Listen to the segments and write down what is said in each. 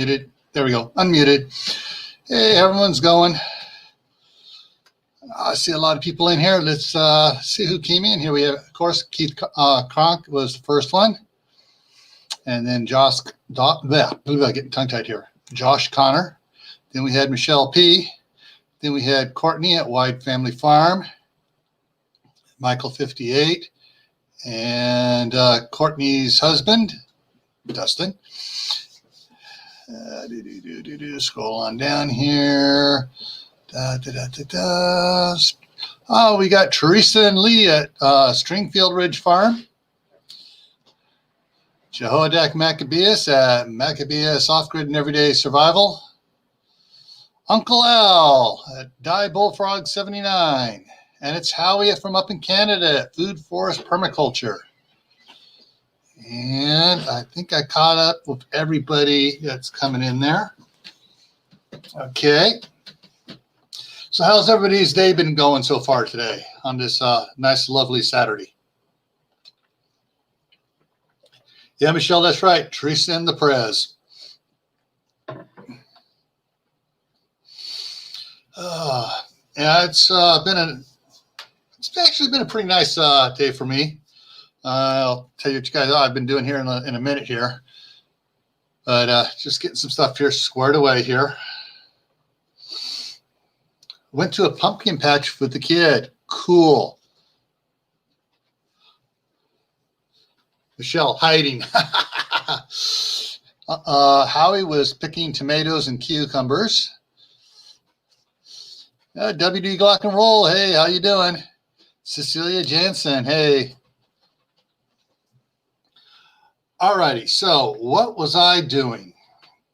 muted. There we go. Unmuted. Hey, everyone's going. I see a lot of people in here. Let's see who came in. Here we have, of course, Keith Kronk was the first one. And then getting tongue-tied here. Josh Connor. Then we had Michelle P. Then we had Courtney at Wide Family Farm. Michael 58. And Courtney's husband, Dustin. Scroll on down here. Oh, we got Teresa and Lee at Stringfield Ridge Farm. Jehoiadak Maccabeus at Maccabeus Off-Grid and Everyday Survival. Uncle Al at Die Bullfrog 79. And it's Howie from up in Canada at Food Forest Permaculture. And I think I caught up with everybody that's coming in there. Okay. So how's everybody's day been going so far today on this nice, lovely Saturday? Yeah, Michelle, that's right. Teresa and the Prez. Yeah, it's actually been a pretty nice day for me. I'll tell you what you guys I've been doing here in a minute here, but just getting some stuff here squared away here. Went to a pumpkin patch with the kid. Cool. Michelle hiding. Howie was picking tomatoes and cucumbers. WD Glock and Roll. Hey, how you doing? Cecilia Jansen. Hey. All righty. So what was I doing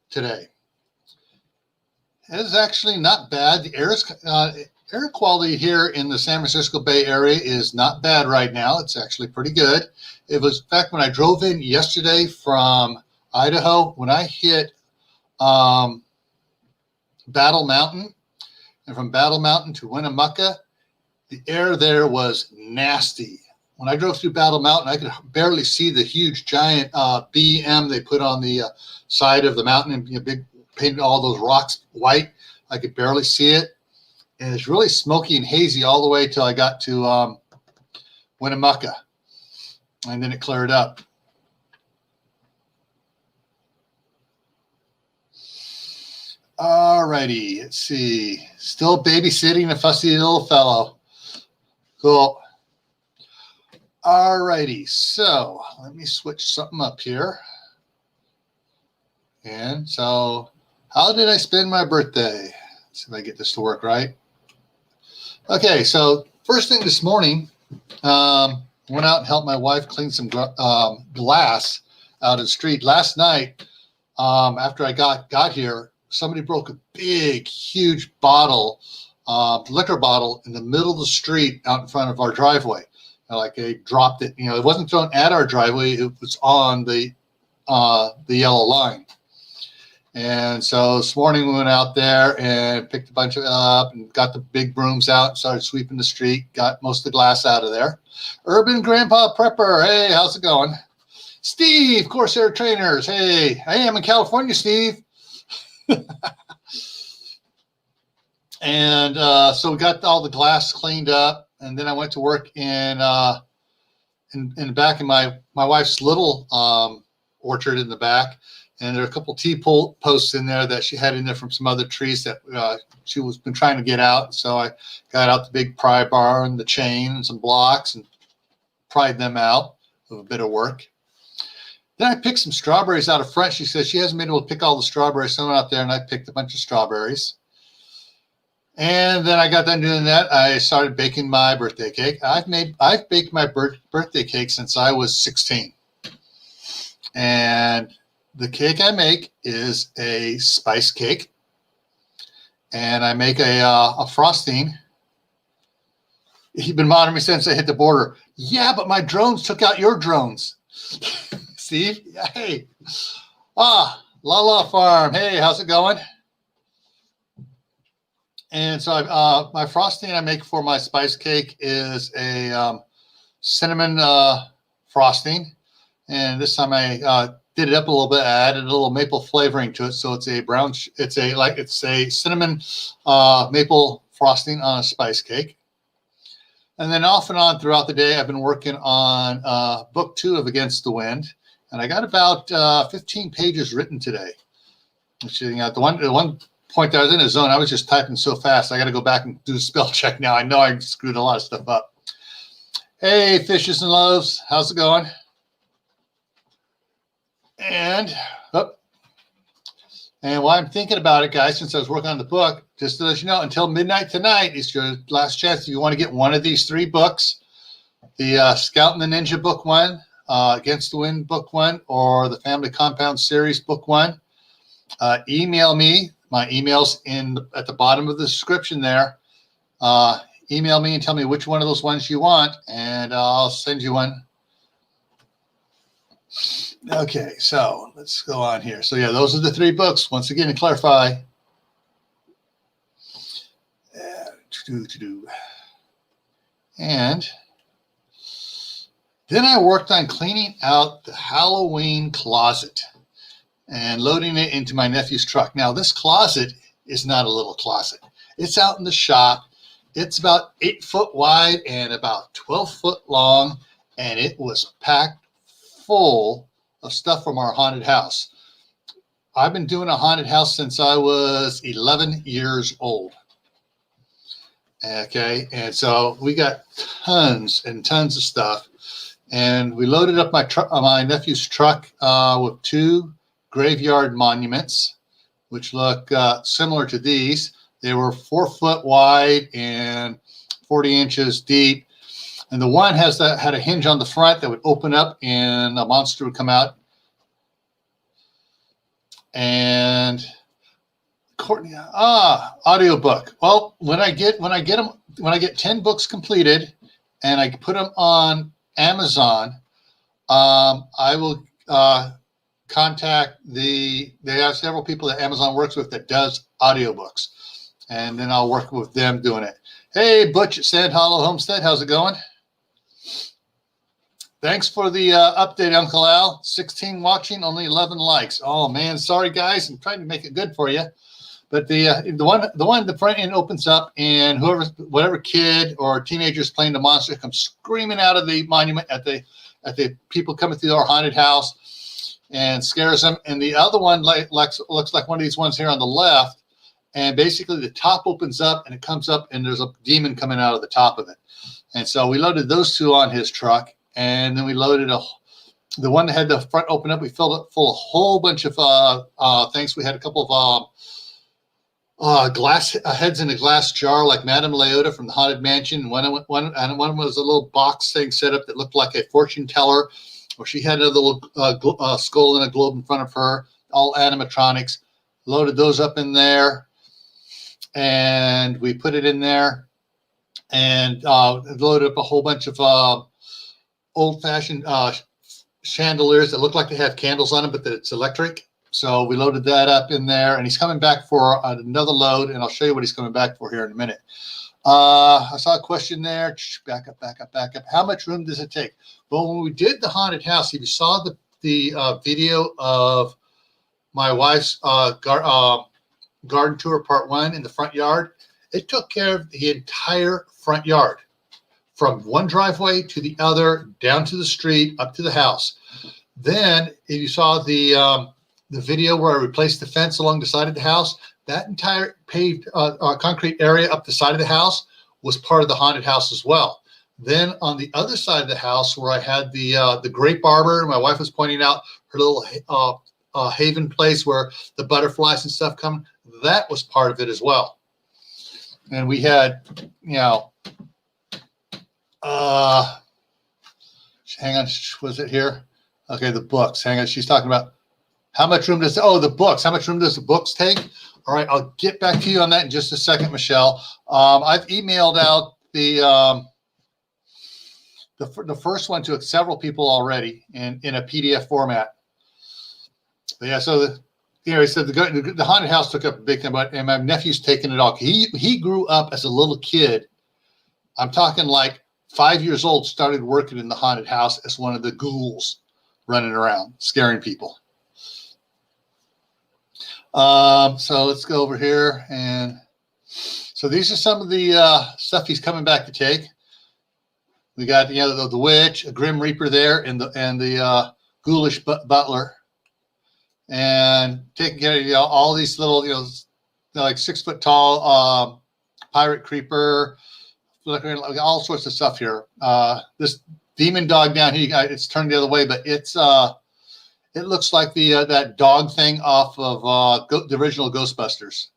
today? It is actually not bad. The air quality here in the San Francisco Bay Area is not bad right now. It's actually pretty good. It was, in fact, when I drove in yesterday from Idaho, when I hit Battle Mountain, and from Battle Mountain to Winnemucca, the air there was nasty. When I drove through Battle Mountain, I could barely see the huge giant BM they put on the side of the mountain, and big painted all those rocks white. I could barely see it. And it's really smoky and hazy all the way till I got to Winnemucca. And then it cleared up. All righty, let's see. Still babysitting a fussy little fellow. Cool. All righty, so let me switch something up here. And so, how did I spend my birthday? Let's see if I get this to work right. Okay, so first thing this morning, went out and helped my wife clean some glass out of the street. Last night, after I got here, somebody broke a big, huge bottle, liquor bottle in the middle of the street out in front of our driveway. Like they dropped it, it wasn't thrown at our driveway. It was on the yellow line. And so this morning we went out there and picked a bunch of it up and got the big brooms out and started sweeping the street, got most of the glass out of there. Urban Grandpa Prepper, hey, how's it going? Steve, Corsair Trainers, hey, I'm in California, Steve. And so we got all the glass cleaned up, and then I went to work in the back in my wife's little orchard in the back. And there are a couple T-posts in there that she had in there from some other trees that she was been trying to get out. So I got out the big pry bar and the chain and some blocks and pried them out with a bit of work. Then I picked some strawberries out of front. She says she hasn't been able to pick all the strawberries. So I went out there and I picked a bunch of strawberries. And then I got done doing that. I started baking my birthday cake. I've baked my birthday cake since I was 16. And the cake I make is a spice cake, and I make a frosting. You've been monitoring me since I hit the border. Yeah, but my drones took out your drones. Steve, hey. La Farm. Hey, how's it going? And so my frosting I make for my spice cake is a cinnamon frosting. And this time I did it up a little bit. I added a little maple flavoring to it, so it's a brown. It's a cinnamon maple frosting on a spice cake. And then off and on throughout the day, I've been working on book 2 of Against the Wind, and I got about 15 pages written today. Which, you know, the one point that I was in a zone, I was just typing so fast. I got to go back and do a spell check now. I know I screwed a lot of stuff up. Hey, fishes and loaves, how's it going? And while I'm thinking about it, guys, since I was working on the book, just to let you know, until midnight tonight is your last chance. If you want to get one of these 3 books, the Scout and the Ninja book 1, Against the Wind book 1, or the Family Compound series book 1, email me. My email's at the bottom of the description there. Email me and tell me which one of those ones you want, and I'll send you one. Okay, so let's go on here. So yeah, those are the 3 books. Once again, to clarify. And then I worked on cleaning out the Halloween closet and loading it into my nephew's truck. Now, this closet is not a little closet. It's out in the shop. It's about 8 foot wide and about 12 foot long, and it was packed full of stuff from our haunted house. I've been doing a haunted house since I was 11 years old. Okay, and so we got tons and tons of stuff, and we loaded up my nephew's truck with 2 graveyard monuments, which look similar to these. They were 4 foot wide and 40 inches deep. And the one had a hinge on the front that would open up and a monster would come out. And Courtney, audiobook. Well, when I get 10 books completed and I put them on Amazon, I will contact they have several people that Amazon works with that does audiobooks, and then I'll work with them doing it. Hey, Butch at Sand Hollow Homestead, how's it going? Thanks for the update, Uncle Al. 16 watching, only 11 likes. Oh man, sorry guys, I'm trying to make it good for you. But the front end opens up, and whatever kid or teenager is playing the monster comes screaming out of the monument at the people coming through our haunted house and scares them. And the other one looks like one of these ones here on the left. And basically the top opens up and it comes up and there's a demon coming out of the top of it. And so we loaded those 2 on his truck. And then we loaded the one that had the front open up. We filled it full of a whole bunch of things. We had a couple of glass heads in a glass jar, like Madame Leota from the Haunted Mansion. One was a little box thing set up that looked like a fortune teller, or she had a little skull and a globe in front of her, all animatronics. Loaded those up in there, and we put it in there, and loaded up a whole bunch of old-fashioned chandeliers that look like they have candles on them, but that it's electric. So we loaded that up in there, and he's coming back for another load, and I'll show you what he's coming back for here in a minute. I saw a question there. Back up. How much room does it take? Well, when we did the haunted house, if you saw the video of my wife's garden tour part 1 in the front yard, it took care of the entire front yard, from one driveway to the other, down to the street, up to the house. Then, if you saw the video where I replaced the fence along the side of the house, that entire paved concrete area up the side of the house was part of the haunted house as well. Then on the other side of the house, where I had the grape arbor, my wife was pointing out her little haven place where the butterflies and stuff come, that was part of it as well. And we had, hang on, was it here? Okay, the books. Hang on, she's talking about how much room does the books? How much room does the books take? All right, I'll get back to you on that in just a second, Michelle. I've emailed out the first one to several people already in a PDF format. But yeah, so he said the haunted house took up a big thing, and my nephew's taking it all. He grew up as a little kid. I'm talking like 5 years old, started working in the haunted house as one of the ghouls running around, scaring people. So let's go over here. And so these are some of the stuff he's coming back to take. We got the witch, a grim reaper there, and the ghoulish butler, and taking care of all these little like 6 foot tall pirate creeper, like all sorts of stuff here. This demon dog down here, it's turned the other way, but it's it looks like the that dog thing off of the original Ghostbusters.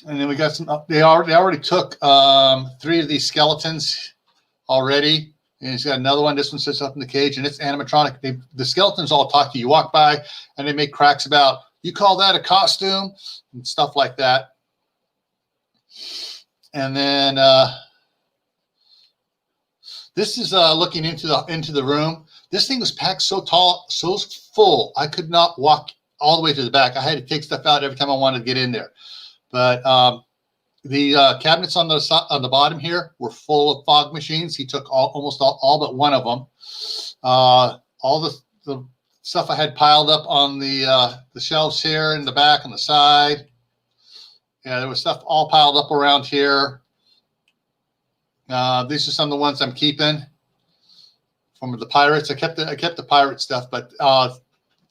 And then we got some. They already took 3 of these skeletons already, and he's got another one. This one sits up in the cage, and it's animatronic. The skeletons all talk to you. You walk by, and they make cracks about, you call that a costume, and stuff like that. And then this is looking into the room. This thing was packed so tall, so full, I could not walk all the way to the back. I had to take stuff out every time I wanted to get in there. But the cabinets on the bottom here were full of fog machines. He took almost all but one of them. All the stuff I had piled up on the shelves here in the back on the side. Yeah, there was stuff all piled up around here. These are some of the ones I'm keeping from the pirates. I kept the pirate stuff, but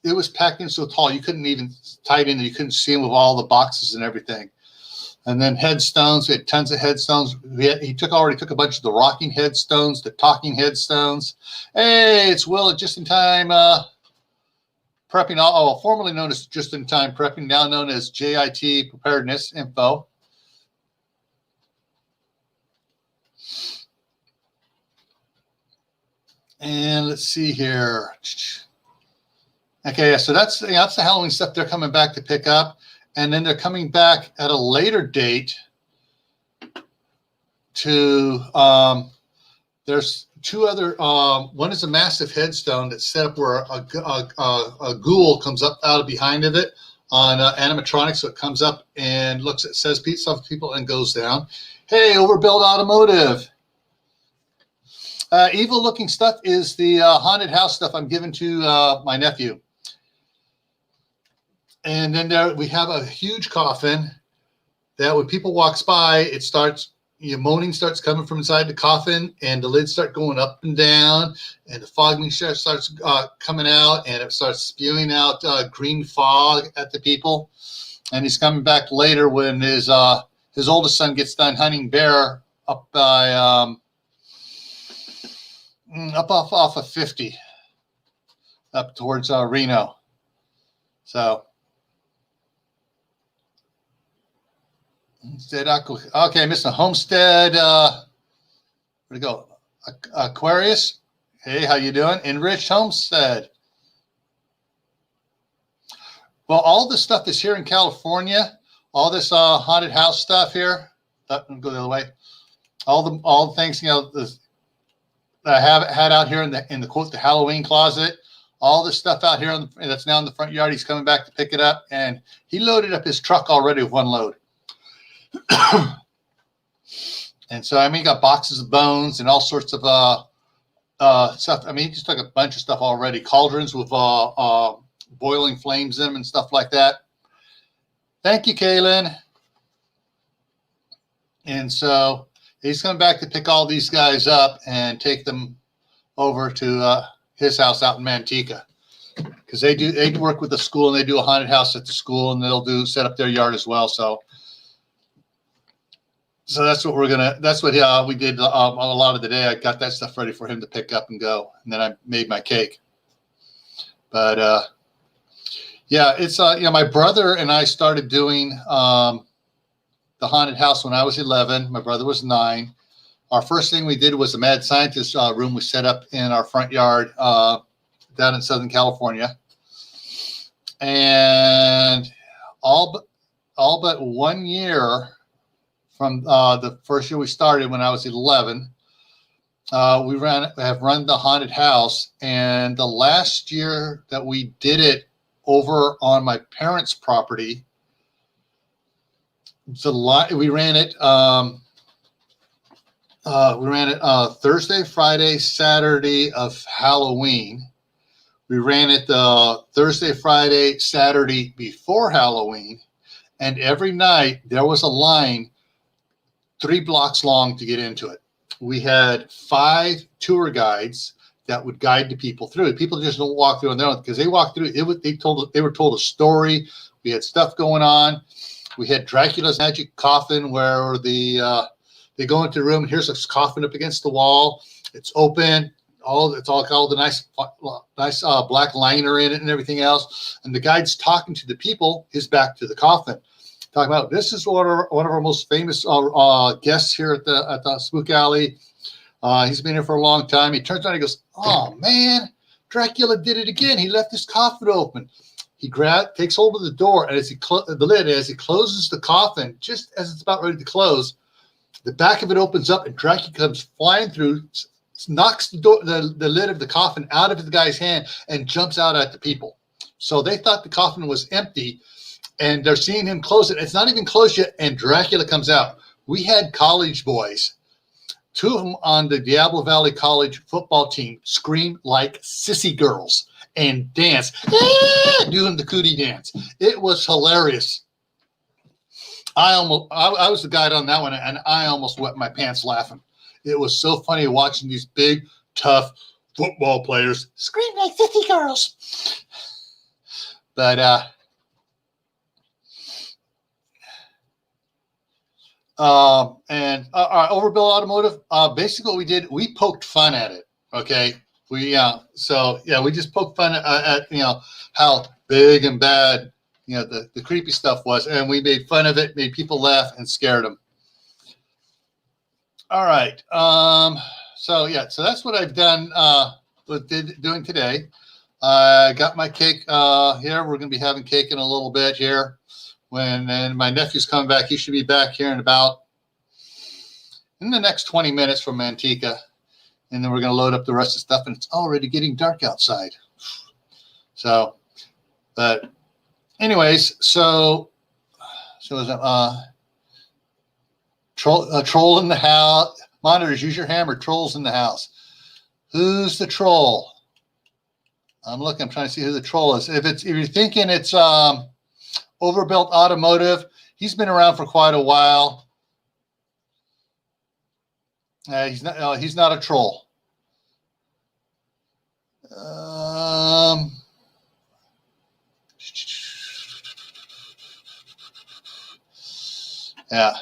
it was packed in so tall you couldn't even tie it in. You couldn't see them with all the boxes and everything. And then headstones. We had tons of headstones. He already took a bunch of the rocking headstones, the talking headstones. Hey, it's Will at Just in Time Prepping. Formerly known as Just in Time Prepping, now known as JIT Preparedness Info. And let's see here. Okay, so that's the Halloween stuff they're coming back to pick up. And then they're coming back at a later date to, there's 2 other, one is a massive headstone that's set up where a ghoul comes up out of behind of it on animatronics. So it comes up and says some people and goes down. Hey, Overbuild Automotive. Evil looking stuff is the haunted house stuff I'm giving to my nephew. And then there we have a huge coffin that when people walks by, it starts, moaning starts coming from inside the coffin, and the lids start going up and down, and the fog mixture starts coming out, and it starts spewing out green fog at the people. And he's coming back later when his oldest son gets done hunting bear up by up off of 50 up towards Reno. So. Okay, Mr. Homestead. Where'd it go? Aquarius. Hey, how you doing? Enriched Homestead. Well, all this stuff is here in California. All this haunted house stuff here. Go the other way. All the things that I have had out here in the quote the Halloween closet. All this stuff out here that's now in the front yard. He's coming back to pick it up, and he loaded up his truck already with one load. And so, he got boxes of bones and all sorts of stuff. He just took a bunch of stuff already. Cauldrons with boiling flames in them and stuff like that. Thank you, Kaylin. And so he's coming back to pick all these guys up and take them over to his house out in Manteca, because they work with the school, and they do a haunted house at the school, and they'll set up their yard as well. So that's what we did a lot of the day. I got that stuff ready for him to pick up and go, and then I made my cake. But yeah, it's my brother and I started doing the haunted house when I was 11. My brother was 9. Our first thing we did was a mad scientist room we set up in our front yard down in Southern California, and all but 1 year. From the first year we started when I was 11, we have run the haunted house, and the last year that we did it over on my parents' property, we ran it Thursday, Friday, Saturday of Halloween. We ran it Thursday, Friday, Saturday before Halloween. And every night there was a line 3 blocks long to get into it. We had 5 tour guides that would guide the people through it. People just don't walk through on their own because they walk through it. They were told a story. We had stuff going on. We had Dracula's magic coffin where they go into the room and here's a coffin up against the wall. It's open. It's all got all the nice black liner in it and everything else. And the guide's talking to the people, his back to the coffin, talking about this is one of our most famous guests here at the Spook Alley. He's been here for a long time. He turns around and he goes, "Oh man, Dracula did it again. He left his coffin open." He takes hold of the door, and as he closes the coffin, just as it's about ready to close, the back of it opens up, and Dracula comes flying through, knocks the lid of the coffin out of the guy's hand, and jumps out at the people. So they thought the coffin was empty, and they're seeing him close it. It's not even closed yet, and Dracula comes out. We had college boys, 2 of them on the Diablo Valley College football team, scream like sissy girls and dance, doing the cootie dance. It was hilarious. I was the guide on that one, and I almost wet my pants laughing. It was so funny watching these big, tough football players scream like sissy girls. But Overbuilt Automotive, basically what we did, we poked fun at it. Okay. We just poked fun at how big and bad, the creepy stuff was. And we made fun of it, made people laugh and scared them. All right. So that's what I've done, doing today. I got my cake here. We're going to be having cake in a little bit here. And my nephew's coming back. He should be back here in the next 20 minutes from Manteca. And then we're going to load up the rest of the stuff. And it's already getting dark outside. So, but anyways, so is troll in the house. Monitors, use your hammer. Trolls in the house. Who's the troll? I'm trying to see who the troll is. If you're thinking it's Overbuilt Automotive, he's been around for quite a while. He's not a troll. Yeah.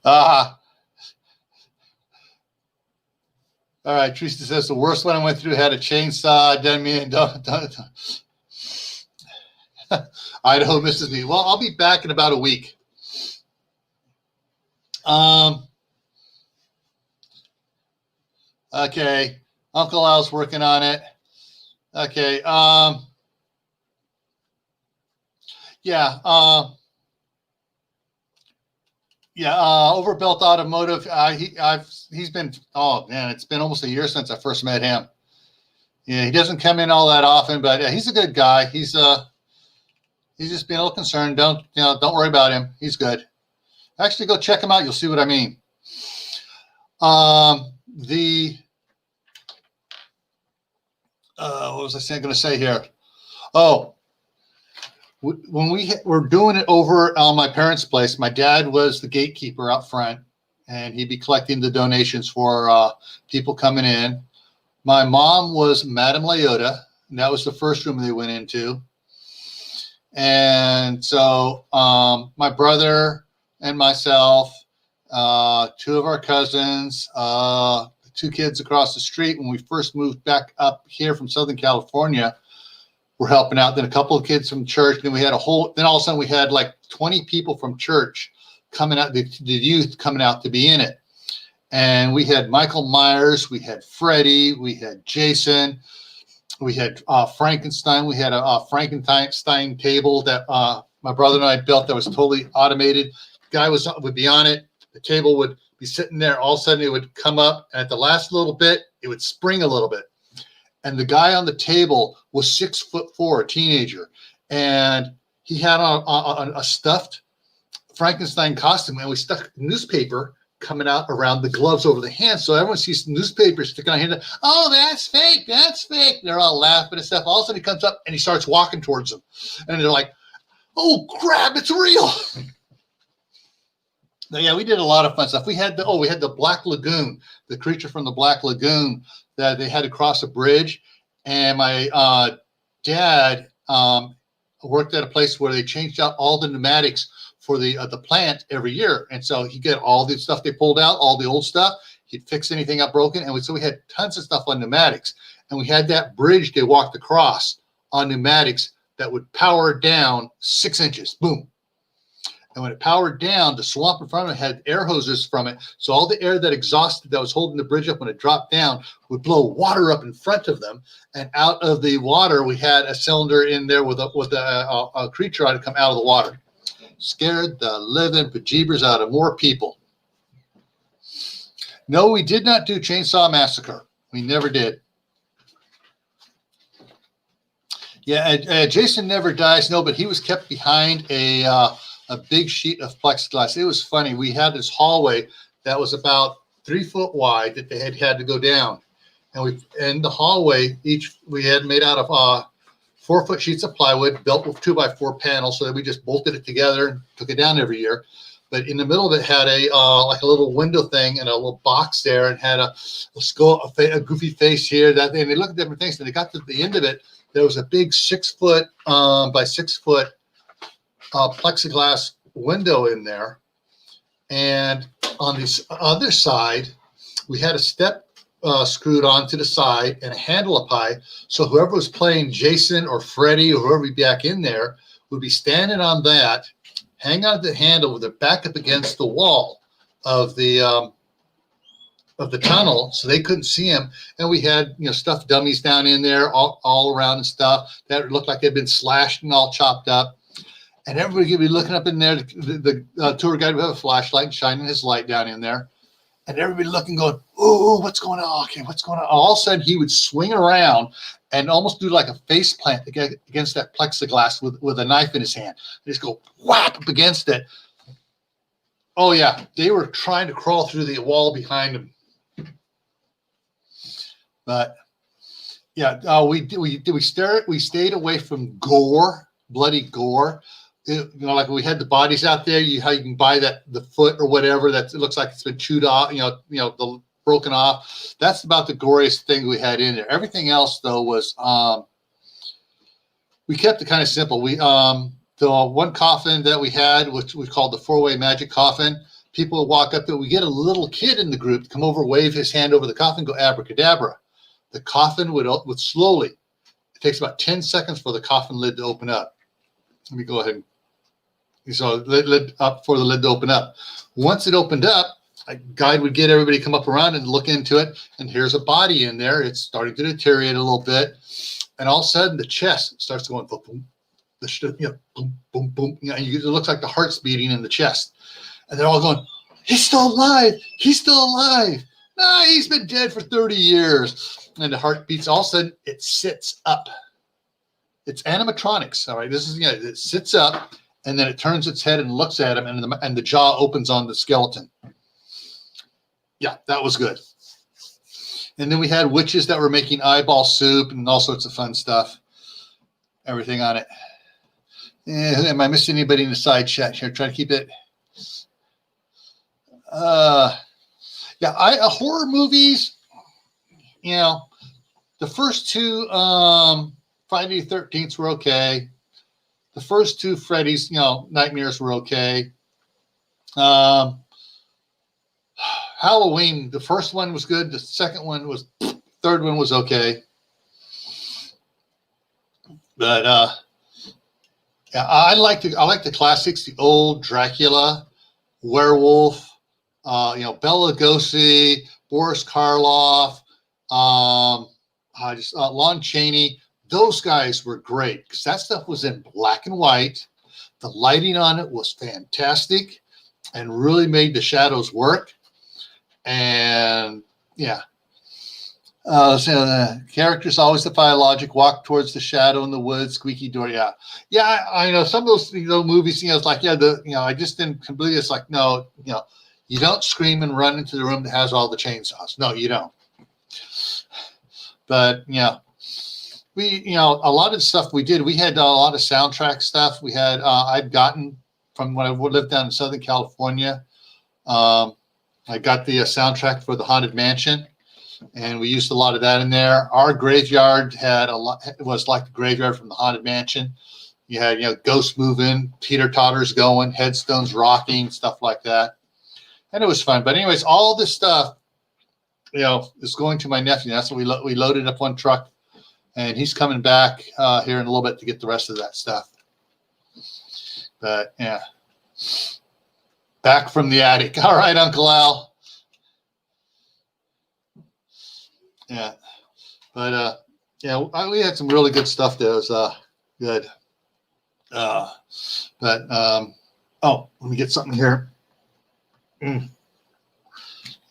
All right. Teresa says the worst one I went through had a chainsaw. Done me and don't. Idaho misses me. Well, I'll be back in about a week. Okay. Uncle Al's working on it. Okay. Overbuilt Automotive. He's been, oh man, it's been almost a year since I first met him. Yeah, he doesn't come in all that often, but he's a good guy. He's just being a little concerned. Don't worry about him. He's good. Actually, go check him out. You'll see what I mean. What was I going to say here? Oh, when we were doing it over on my parents' place, my dad was the gatekeeper out front, and he'd be collecting the donations for people coming in. My mom was Madame Leota, and that was the first room they went into. And so my brother and myself, 2 of our cousins, 2 kids across the street when we first moved back up here from Southern California, were helping out. Then a couple of kids from church. Then we had all of a sudden we had like 20 people from church coming out, the youth coming out to be in it. And we had Michael Myers, we had Freddie, we had Jason, we had Frankenstein. We had a Frankenstein table that my brother and I built that was totally automated. The guy would be on it. The table would be sitting there. All of a sudden it would come up. And at the last little bit, it would spring a little bit. And the guy on the table was 6'4", a teenager. And he had on a stuffed Frankenstein costume. And we stuck newspaper coming out around the gloves over the hands. So everyone sees newspapers sticking on hand. Oh, that's fake. That's fake. They're all laughing and stuff. All of a sudden he comes up and he starts walking towards them. And they're like, oh, crap, it's real. Now, yeah, we did a lot of fun stuff. We had the Black Lagoon, the creature from the Black Lagoon that they had to cross a bridge. And my dad worked at a place where they changed out all the pneumatics for the plant every year. And so he'd get all the stuff they pulled out, all the old stuff. He'd fix anything up broken. And so we had tons of stuff on pneumatics. And we had that bridge they walked across on pneumatics that would power down 6 inches. Boom. And when it powered down, the swamp in front of it had air hoses from it. So all the air that exhausted that was holding the bridge up when it dropped down would blow water up in front of them. And out of the water, we had a cylinder in there with a creature to come out of the water. Scared the living bejeebers out of more people. No, we did not do Chainsaw Massacre. We never did. Yeah, Jason never dies. No, but he was kept behind a big sheet of plexiglass. It was funny. We had this hallway that was about 3 foot wide that they had to go down. And in the hallway, we had made out of 4 foot sheets of plywood built with 2x4 panels, so that we just bolted it together and took it down every year. But in the middle of it had like a little window thing and a little box there, and had a skull, a goofy face here. And they looked at different things. And they got to the end of it. There was a big 6 foot by 6 foot plexiglass window in there. And on this other side, we had a step screwed onto the side and a handle up high. So whoever was playing Jason or Freddy or whoever would be back in there would be standing on that, hang on to the handle with their back up against the wall of the tunnel, so they couldn't see him. And we had stuffed dummies down in there all around and stuff that looked like they'd been slashed and all chopped up. And everybody could be looking up in there. The tour guide would have a flashlight and shining his light down in there. And everybody looking, going, oh, what's going on? Okay, what's going on? All of a sudden, he would swing around and almost do like a face plant against that plexiglass with a knife in his hand. And just go whap up against it. Oh, yeah. They were trying to crawl through the wall behind him. But, yeah, we stayed away from gore, bloody gore. Like we had the bodies out there, how you can buy the foot or whatever that it looks like it's been chewed off, the broken off. That's about the goriest thing we had in there. Everything else though was we kept it kind of simple. We the one coffin that we had, which we called the 4-way magic coffin. People would walk up there. We get a little kid in the group to come over, wave his hand over the coffin, go abracadabra. The coffin would slowly. It takes about 10 seconds for the coffin lid to open up. Let me go ahead. So lid up for the lid to open up. Once it opened up, a guide would get everybody to come up around and look into it. And here's a body in there. It's starting to deteriorate a little bit. And all of a sudden, the chest starts going boom, boom, boom, boom, boom. It looks like the heart's beating in the chest. And they're all going, he's still alive. He's still alive. Nah, he's been dead for 30 years. And the heart beats. All of a sudden, it sits up. It's animatronics. All right. This is, it sits up. And then it turns its head and looks at him, and the jaw opens on the skeleton. Yeah, that was good. And then we had witches that were making eyeball soup and all sorts of fun stuff. Everything on it. Am I missing anybody in the side chat here? Trying to keep it. Horror movies, the first two Friday the 13th were okay. The first two Freddy's, nightmares were okay. Halloween, the first one was good. The third one was okay. But I like the classics, the old Dracula, Werewolf, Bela Lugosi, Boris Karloff, Lon Chaney. Those guys were great because that stuff was in black and white. The lighting on it was fantastic and really made the shadows work. And yeah. So the characters always defy logic, walk towards the shadow in the woods, squeaky door. Yeah. Yeah, I know some of those movies, it's like, I just didn't completely, it's like, no, You don't scream and run into the room that has all the chainsaws. No, you don't. But, a lot of the stuff we did, we had a lot of soundtrack stuff. We had, I'd gotten from when I lived down in Southern California. I got the soundtrack for the Haunted Mansion, and we used a lot of that in there. Our graveyard had it was like the graveyard from the Haunted Mansion. You had, ghosts moving, teeter-totters going, headstones rocking, stuff like that. And it was fun. But anyways, all this stuff, is going to my nephew. That's what we loaded up one truck, and he's coming back here in a little bit to get the rest of that stuff. But, yeah. Back from the attic. All right, Uncle Al. Yeah. But, we had some really good stuff there. It was good. Let me get something here.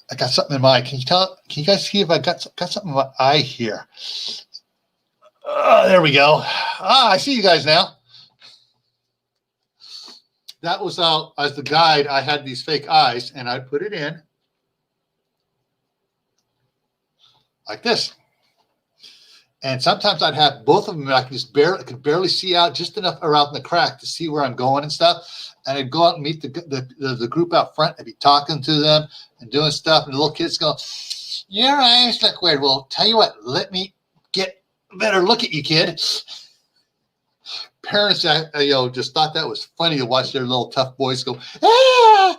I got something in my eye. Can you guys see if I got something in my eye here? There we go. I see you guys now. That was as the guide. I had these fake eyes, and I put it in like this. And sometimes I'd have both of them, and I could barely see out just enough around the crack to see where I'm going and stuff. And I'd go out and meet the group out front. I'd be talking to them and doing stuff, and the little kids go, "Your eyes look weird." Well, tell you what, let me get a better look at you, kid. Parents, just thought that was funny to watch their little tough boys go, "Ah!"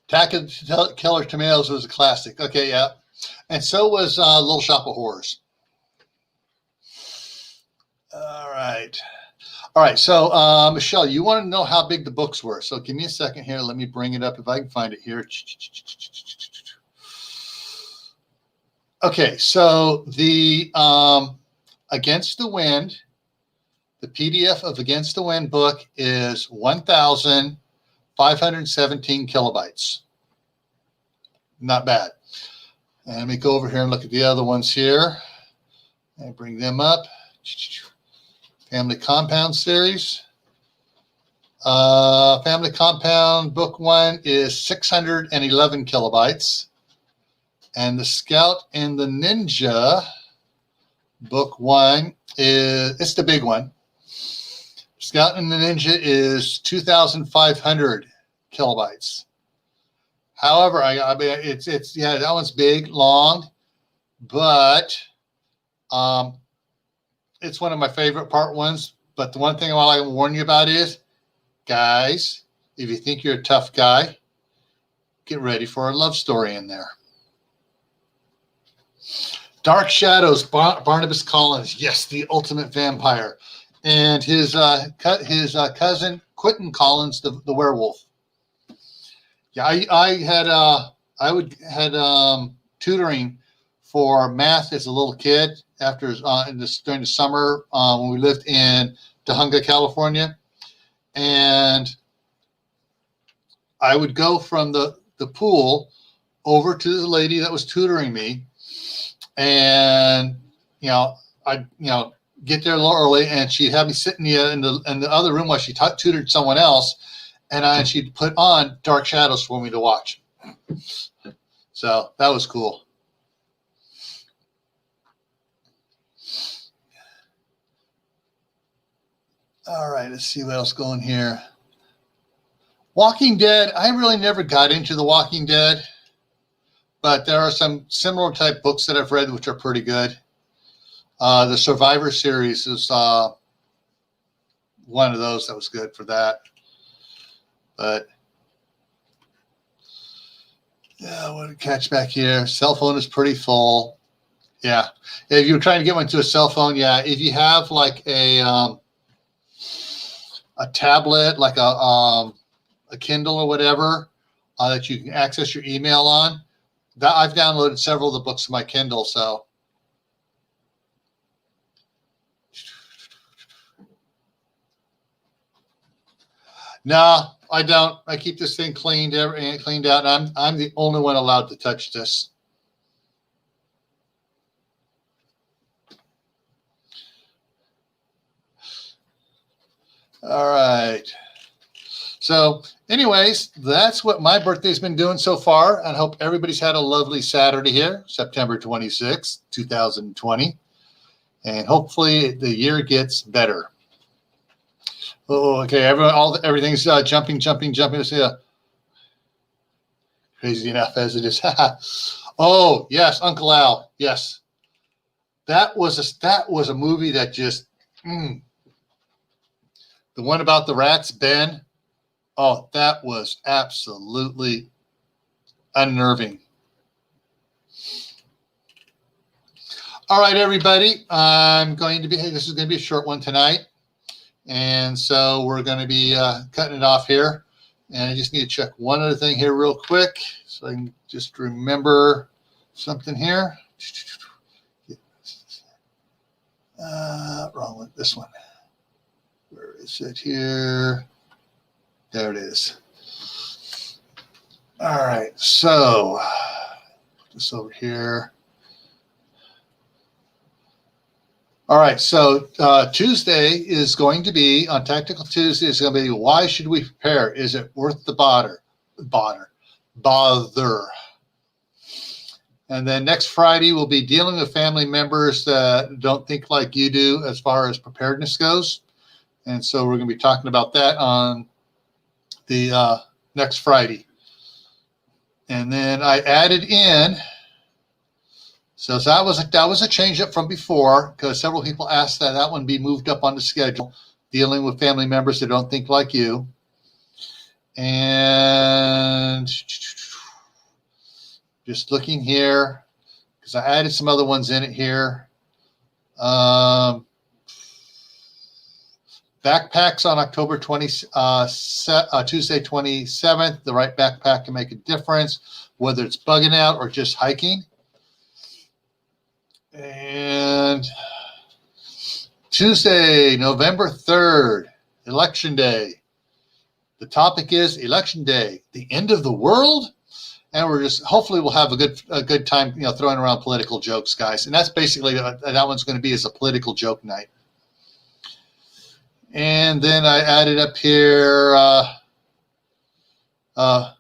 Tacking Killer Tomatoes was a classic. Okay, yeah. And so was Little Shop of Horrors. All right. So, Michelle, you want to know how big the books were. So give me a second here. Let me bring it up if I can find it here. Okay, so the Against the Wind, the PDF of Against the Wind book is 1,517 kilobytes. Not bad. And let me go over here and look at the other ones here and bring them up. Family Compound series. Family Compound book 1 is 611 kilobytes. And the Scout and the Ninja book 1 it's the big one. Scout and the Ninja is 2,500 kilobytes. However, I mean, it's that one's big, long, but it's one of my favorite part ones. But the one thing I want to warn you about is, guys, if you think you're a tough guy, get ready for a love story in there. Dark Shadows, Barnabas Collins, yes, the ultimate vampire, and his cousin Quentin Collins, the werewolf. Yeah, I had tutoring for math as a little kid during the summer when we lived in Tujunga, California, and I would go from the pool over to the lady that was tutoring me, and I'd get there a little early, and she'd have me sit in the other room while she tutored someone else. And she'd put on Dark Shadows for me to watch. So that was cool. All right, let's see what else going here. Walking Dead, I really never got into The Walking Dead, but there are some similar type books that I've read which are pretty good. The Survivor series is one of those that was good for that. But yeah, what to catch back here? Cell phone is pretty full. Yeah, if you're trying to get one to a cell phone, yeah. If you have like a tablet, like a Kindle or whatever, that you can access your email on, that I've downloaded several of the books to my Kindle. So. No, I don't. I keep this thing cleaned out, and I'm the only one allowed to touch this. All right. So anyways, that's what my birthday's been doing so far. And I hope everybody's had a lovely Saturday here, September 26th, 2020. And hopefully the year gets better. Oh, okay. Everything's jumping. Let's see. Crazy enough as it is. Oh, yes, Uncle Al. Yes. That was a movie that just the one about the rats, Ben. Oh, that was absolutely unnerving. All right, everybody. This is going to be a short one tonight. And so we're going to be cutting it off here. And I just need to check one other thing here real quick so I can just remember something here. Wrong with this one. Where is it here? There it is. All right, so put this over here. All right, so Tuesday is going to be, on Tactical Tuesday, is going to be, why should we prepare? Is it worth the bother? And then next Friday, we'll be dealing with family members that don't think like you do as far as preparedness goes. And so we're going to be talking about that on the next Friday. And then I added in, so that was a change up from before, because several people asked that one be moved up on the schedule, dealing with family members that don't think like you. And just looking here, because I added some other ones in it here. Backpacks on October Tuesday 27th. The right backpack can make a difference, whether it's bugging out or just hiking. And Tuesday, November 3rd, Election Day. The topic is Election Day, the end of the world? And we're just, hopefully we'll have a good time, throwing around political jokes, guys. And that's basically, that one's going to be as a political joke night. And then I added up here,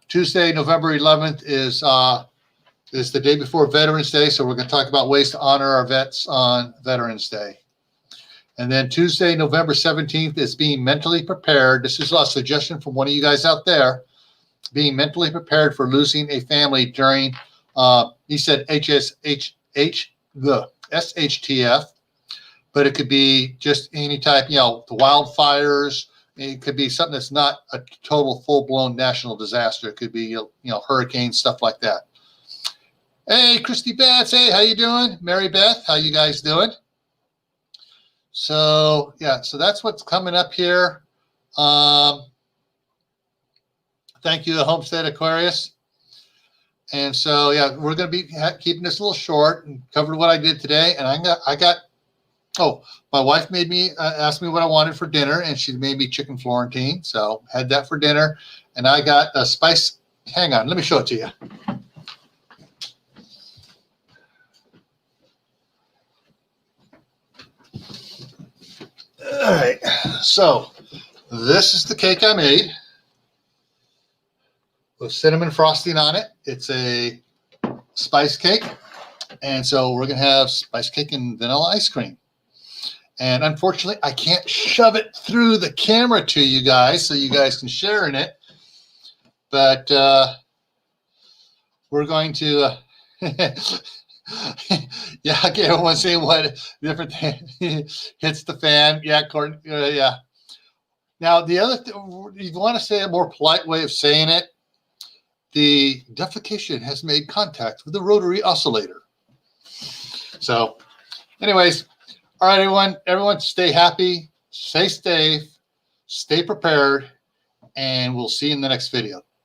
Tuesday, November 11th is the day before Veterans Day. So we're going to talk about ways to honor our vets on Veterans Day. And then Tuesday, November 17th is being mentally prepared. This is a suggestion from one of you guys out there. Being mentally prepared for losing a family during, he said SHTF, but it could be just any type, the wildfires. It could be something that's not a total full-blown national disaster. It could be, hurricanes, stuff like that. Hey, Christy Betts. Hey, how you doing? Mary Beth, how you guys doing? So, yeah, so that's what's coming up here. Thank you, Homestead Aquarius. And so, yeah, we're going to be keeping this a little short and covered what I did today. And my wife made me, asked me what I wanted for dinner, and she made me chicken Florentine. So had that for dinner. And I got a spice. Hang on, let me show it to you. All right, so this is the cake I made with cinnamon frosting on it. It's a spice cake. And so we're going to have spice cake and vanilla ice cream. And unfortunately, I can't shove it through the camera to you guys so you guys can share in it. But we're going to, yeah, I get everyone saying what different thing hits the fan. Yeah, yeah. Now, the other thing, you want to say a more polite way of saying it, the defecation has made contact with the rotary oscillator. So, anyways, all right, everyone stay happy, stay safe, stay prepared, and we'll see you in the next video.